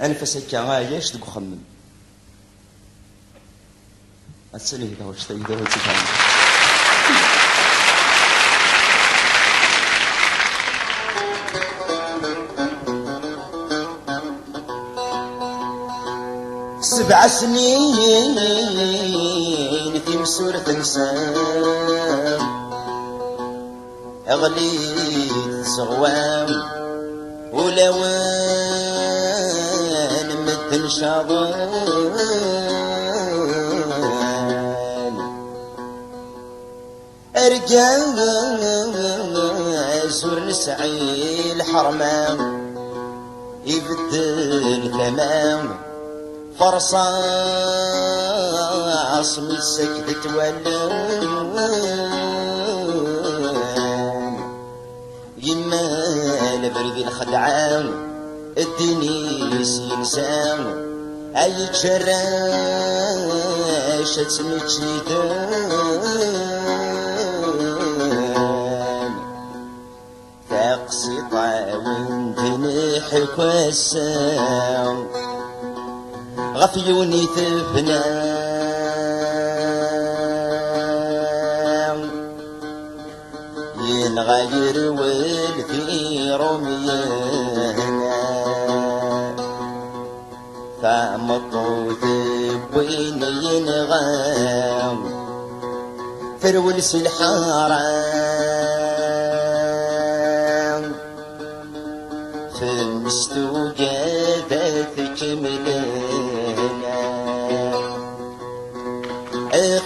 أنفس هكا عايش دق خمم السنة هذا واش تايدا وتفهم سبع سنين في مسورة انسان اغليت صغوام ولوان مدن شاضان ارجع زور نسعي الحرمان يبدل ثمام فرصاص من سكتة ولان يما لبرد الخدعان الدنيس ينسان اي جراشة مجيدان تقصي طاوين جنيحك والسام غفيوني ثفنا ينغير والفي رميانا فمطوث بوين ينغام فرولس الحرام في المستوجات كملنا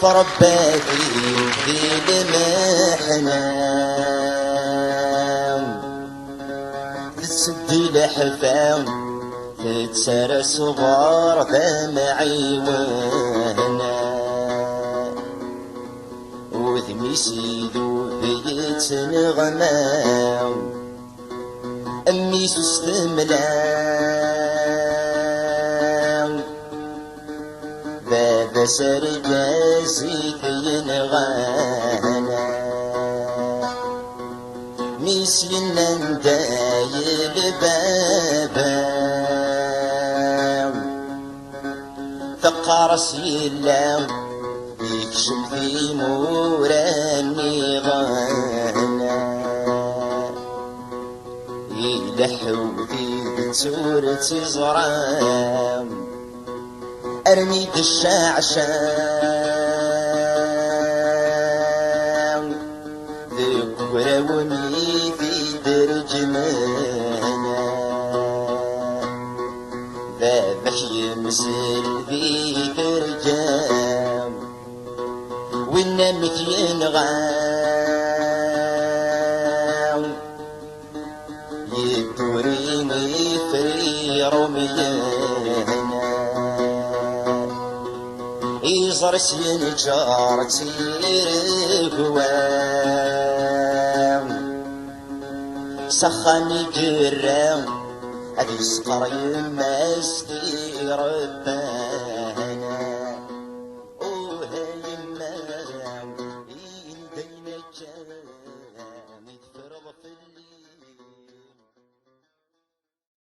فرباتي في المحنة تسدي لحفام تتسرى صغار دمعي وهنا وذمي سيدو بيت نغمام أمي سستملام باب سرجاسي ينغانا ميسينا ندايل بابا ثقارس يلام يكشم في موراني غانا يلحو في بتورة زرام ارمي الشعشام ذكرى ومي في درجمانا ذابح يمسل في فرجام والنمت ينغام يدوريني في رميانا يزرس ينجار تير قوام سخن جرام هذي سقر يمستي ربان